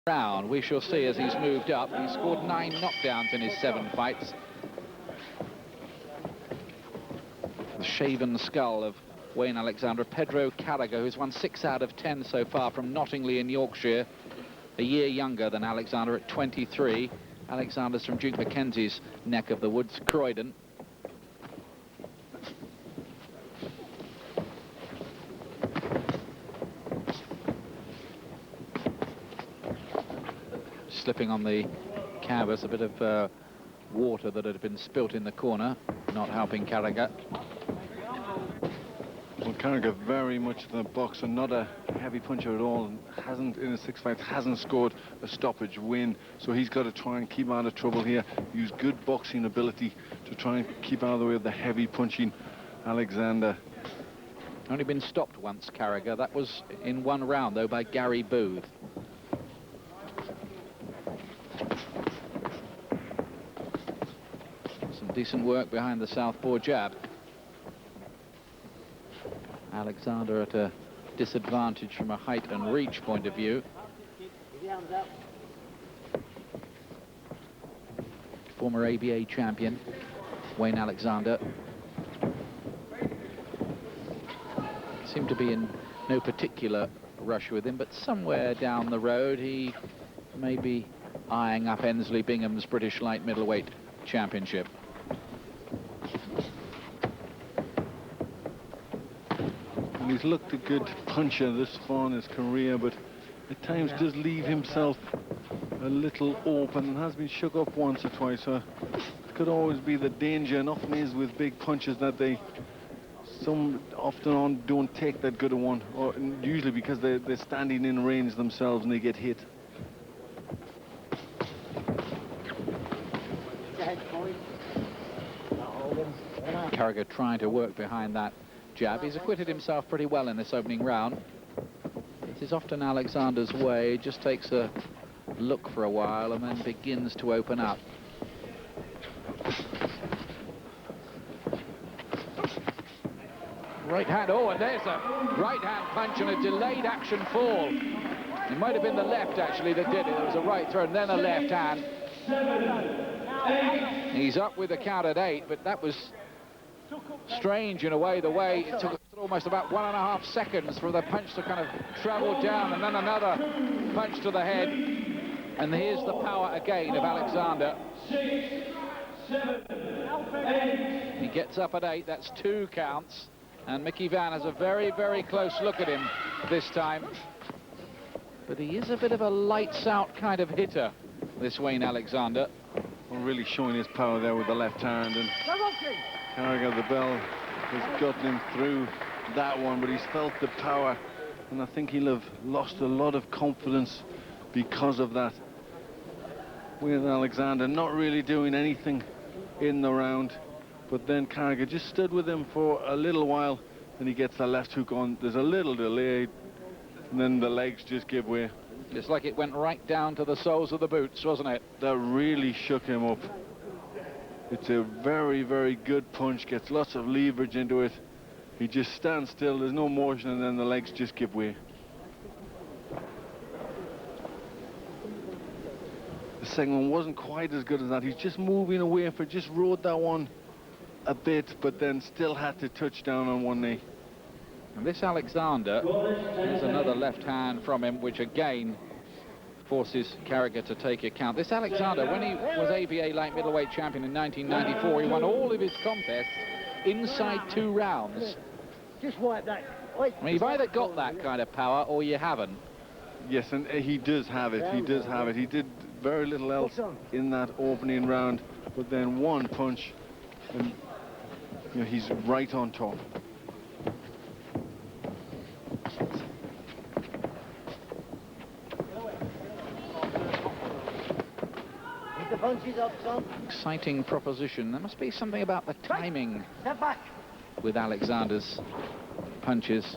round. We shall see as he's moved up. He's scored 9 knockdowns in his 7 fights. The shaven skull of Wayne Alexander. Pedro Carragher, who's won 6 out of 10 so far from Nottingley in Yorkshire. A year younger than Alexander at 23. Alexander's from Duke Mackenzie's neck of the woods, Croydon. Slipping on the canvas, a bit of water that had been spilt in the corner, not helping Carragher. Well, Carragher very much the boxer, not a heavy puncher at all. Hasn't, in his 6 fights, hasn't scored a stoppage win. So he's got to try and keep out of trouble here. Use good boxing ability to try and keep out of the way of the heavy punching Alexander. Only been stopped once, Carragher. That was in 1 round, though, by Gary Booth. Some decent work behind the southpaw jab. Alexander at a disadvantage from a height and reach point of view. Former ABA champion Wayne Alexander seemed to be in no particular rush with him, but somewhere down the road he may be eyeing up Ensley Bingham's British light middleweight championship. He's looked a good puncher this far in his career, but at times does leave himself a little open and has been shook up once or twice. So it could always be the danger, and often is with big punches, that they often don't take that good a one, or usually because they're standing in range themselves and they get hit. Carragher trying to work behind that jab. He's acquitted himself pretty well in this opening round. It is often Alexander's way. He just takes a look for a while and then begins to open up. Right hand, oh, and there's a right hand punch and a delayed action fall. It might have been the left, actually, that did it. It was a right throw and then a left hand. He's up with the count at 8, but that was strange in a way, the way it took almost about 1.5 seconds for the punch to kind of travel down, and then another punch to the head. And here's the power again of Alexander. He gets up at 8, that's 2 counts, and Mickey Vann has a very, very close look at him this time. But he is a bit of a lights-out kind of hitter, this Wayne Alexander. Well, really showing his power there with the left hand, and Carragher, the bell, has gotten him through that one, but he's felt the power, and I think he'll have lost a lot of confidence because of that. With Alexander not really doing anything in the round, but then Carragher just stood with him for a little while, and he gets the left hook on. There's a little delay, and then the legs just give way. It's like it went right down to the soles of the boots, wasn't it? That really shook him up. It's a very, very good punch, gets lots of leverage into it. He just stands still, there's no motion, and then the legs just give way. The second one wasn't quite as good as that. He's just moving away for, just rode that one a bit, but then still had to touch down on one knee. And this Alexander, there's another left hand from him, which again forces Carragher to take account. This Alexander, when he was ABA light middleweight champion in 1994, he won all of his contests inside 2 rounds. Just wipe that. I mean, you've either got that kind of power or you haven't. Yes, and he does have it. He does have it. He did very little else in that opening round, but then one punch, and you know, he's right on top. Exciting proposition. There must be something about the timing with Alexander's punches.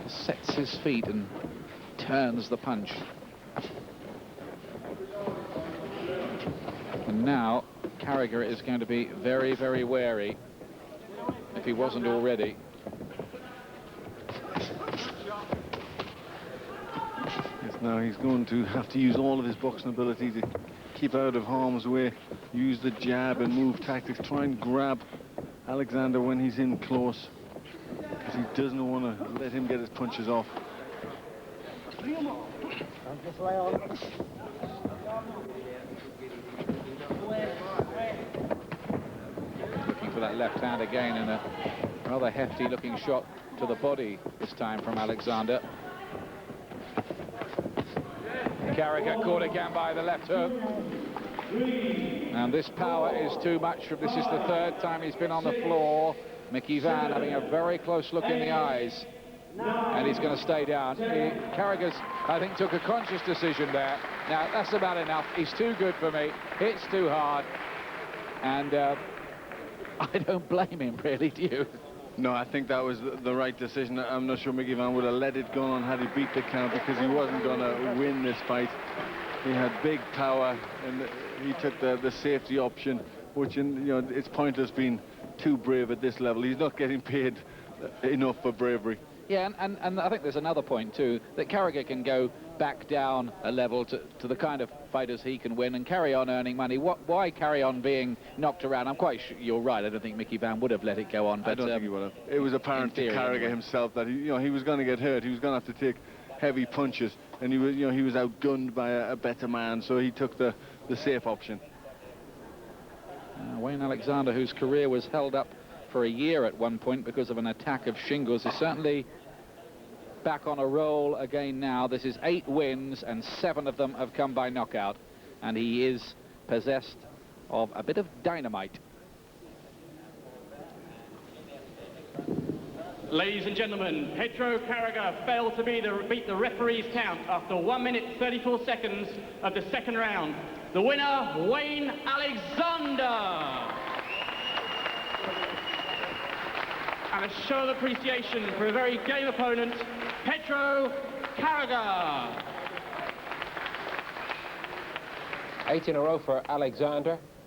Sets his feet and turns the punch. And now Carragher is going to be very, very wary, if he wasn't already. Now he's going to have to use all of his boxing ability to keep out of harm's way, use the jab and move tactics, try and grab Alexander when he's in close, because he doesn't want to let him get his punches off. Looking for that left hand again, and a rather hefty looking shot to the body this time from Alexander. Carragher caught again by the left hook. And this power is too much. This is the third time he's been on the floor. Mickey Van having a very close look in the eyes. And he's going to stay down. Carragher's, I think, took a conscious decision there. Now, that's about enough. He's too good for me. Hits too hard. And I don't blame him, really, do you? No, I think that was the right decision. I'm not sure Mickey Van would have let it go on had he beat the count, because he wasn't going to win this fight. He had big power, and he took the safety option, which, it's pointless being too brave at this level. He's not getting paid enough for bravery. Yeah, and I think there's another point, too, that Carragher can go back down a level to the kind of fighters he can win and carry on earning money. Why carry on being knocked around? I'm quite sure you're right. I don't think Mickey Van would have let it go on. But I don't think he would have. It was apparent to Carragher himself that he was going to get hurt. He was going to have to take heavy punches, and he was outgunned by a better man, so he took the safe option. Wayne Alexander, whose career was held up for a year at one point because of an attack of shingles, is certainly back on a roll again now. This is 8 wins, and 7 of them have come by knockout, and he is possessed of a bit of dynamite. Ladies and gentlemen, Pedro Carragher failed to beat the referee's count after 1 minute 34 seconds of the second round. The winner, Wayne Alexander. And a show of appreciation for a very game opponent, Pedro Carragher. 8 in a row for Alexander.